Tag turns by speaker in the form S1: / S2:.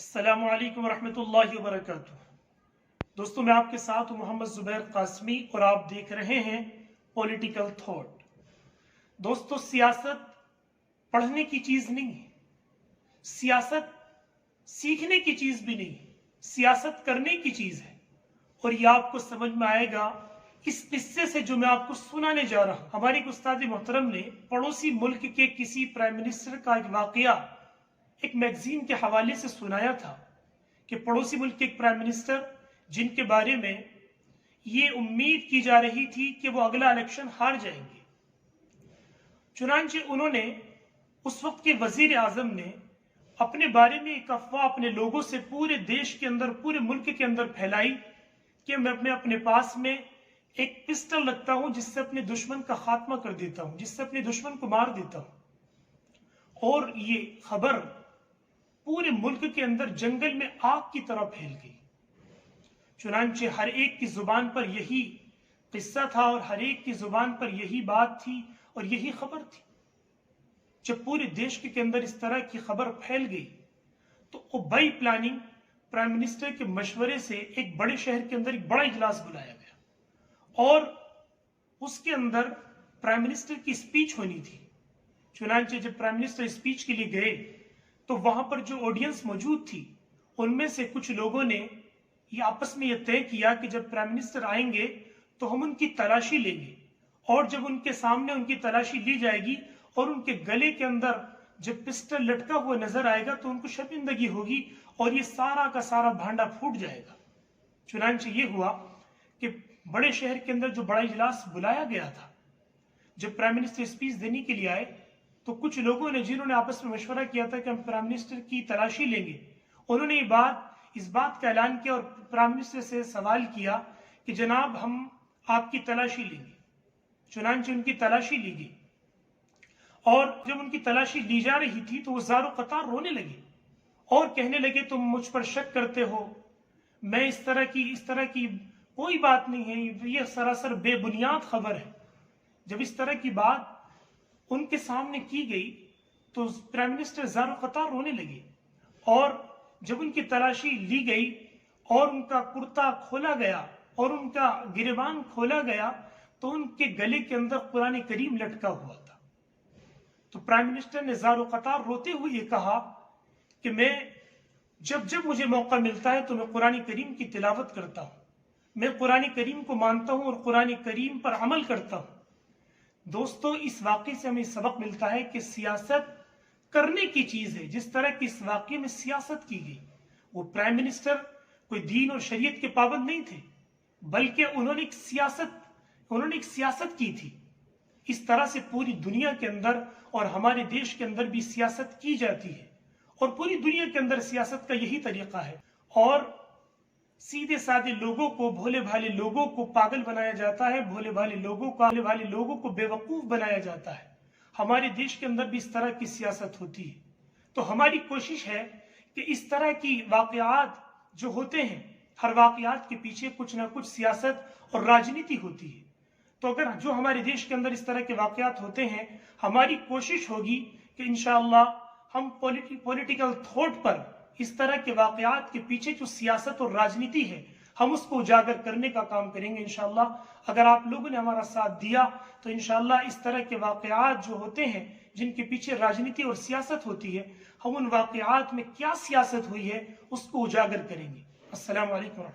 S1: अस्सलामु अलैकुम रहमतुल्लाहि व बरकातुहू। दोस्तों, मैं आपके साथ हूं मोहम्मद जुबैर कासमी और आप देख रहे हैं पॉलिटिकल थॉट। दोस्तों, सियासत पढ़ने की चीज नहीं है, सियासत सीखने की चीज भी नहीं, सियासत करने की चीज है। और ये आपको समझ में आएगा इस किस्से से जो मैं आपको सुनाने जा रहा हूं। हमारे एक उस्ताद मोहतरम ने पड़ोसी मुल्क के किसी प्राइम मिनिस्टर का एक वाकया एक मैगजीन के हवाले से सुनाया था कि पड़ोसी मुल्क के एक प्राइम मिनिस्टर जिनके बारे में ये उम्मीद की जा रही थी कि वो अगला इलेक्शन हार जाएंगे, चुनांचे उन्होंने उस वक्त के वजीर आजम ने अपने बारे में एक अफवाह अपने लोगों से पूरे देश के अंदर, पूरे मुल्क के अंदर फैलाई कि मैं अपने पास में एक पिस्टल रखता हूं जिससे अपने दुश्मन का खात्मा कर देता हूं, जिससे अपने दुश्मन को मार देता हूं। और ये खबर पूरे मुल्क के अंदर जंगल में आग की तरह फैल गई। चुनांचे हर एक की जुबान पर यही किस्सा था और हर एक की जुबान पर यही बात थी और यही खबर थी। जब पूरे देश के अंदर इस तरह की खबर फैल गई तो ओबई प्लानिंग प्राइम मिनिस्टर के मशवरे से एक बड़े शहर के अंदर एक बड़ा इजलास बुलाया गया और उसके अंदर प्राइम मिनिस्टर की स्पीच होनी थी। चुनांचे जब प्राइम मिनिस्टर स्पीच के लिए गए तो वहां पर जो ऑडियंस मौजूद थी उनमें से कुछ लोगों ने ये आपस में यह तय किया कि जब प्राइम मिनिस्टर आएंगे तो हम उनकी तलाशी लेंगे, और जब उनके सामने उनकी तलाशी ली जाएगी और उनके गले के अंदर जब पिस्टल लटका हुआ नजर आएगा तो उनको शर्मिंदगी होगी और ये सारा का सारा भांडा फूट जाएगा। चुनांचे ये हुआ कि बड़े शहर के अंदर जो बड़ा इजलास बुलाया गया था, जब प्राइम मिनिस्टर स्पीच देने के लिए आए तो कुछ लोगों ने, जिन्होंने आपस में मशवरा किया था कि हम प्राइम मिनिस्टर की तलाशी लेंगे, उन्होंने इस बात का ऐलान किया और प्राइम मिनिस्टर से सवाल किया कि जनाब हम आपकी तलाशी लेंगे। चुनांचे उनकी तलाशी ली गई और जब उनकी तलाशी ली जा रही थी तो वो ज़ारो कतार रोने लगे और कहने लगे तुम मुझ पर शक करते हो, मैं इस तरह की कोई बात नहीं है, ये सरासर बेबुनियाद खबर है। जब इस तरह की बात उनके सामने की गई तो प्राइम मिनिस्टर ज़ारो कतार रोने लगे और जब उनकी तलाशी ली गई और उनका कुर्ता खोला गया और उनका गिरेबान खोला गया तो उनके गले के अंदर कुरान करीम लटका हुआ था। तो प्राइम मिनिस्टर ने ज़ारो कतार रोते हुए ये कहा कि मैं जब मुझे मौका मिलता है तो मैं कुरान करीम की तिलावत करता हूँ, मैं कुरान करीम को मानता हूँ और कुरान करीम पर अमल करता हूँ। दोस्तों, इस वाक़े से हमें सबक मिलता है कि सियासत करने की चीज है। जिस तरह की इस वाक़े में सियासत की गई, वो प्राइम मिनिस्टर कोई दीन और शरीयत के पाबंद नहीं थे, बल्कि उन्होंने एक सियासत की थी। इस तरह से पूरी दुनिया के अंदर और हमारे देश के अंदर भी सियासत की जाती है और पूरी दुनिया के अंदर सियासत का यही तरीका है। और सीधे साधे लोगों को, भोले भाले लोगों को पागल बनाया जाता है, भोले भाले लोगों को बेवकूफ बनाया जाता है। हमारे देश के अंदर भी इस तरह की सियासत होती है। तो हमारी कोशिश है कि इस तरह की वाकयात जो होते हैं, हर वाकयात के पीछे कुछ ना कुछ सियासत और राजनीति होती है। तो अगर जो हमारे देश के अंदर इस तरह के वाकयात होते हैं, हमारी कोशिश होगी कि इंशाअल्लाह हम पॉलिटिकल थॉट पर इस तरह के वाकयात के पीछे जो सियासत और राजनीति है, हम उसको उजागर करने का काम करेंगे इंशाअल्लाह। अगर आप लोगों ने हमारा साथ दिया तो इंशाअल्लाह इस तरह के वाकयात जो होते हैं जिनके पीछे राजनीति और सियासत होती है, हम उन वाकयात में क्या सियासत हुई है उसको उजागर करेंगे। अस्सलाम वालेकुम।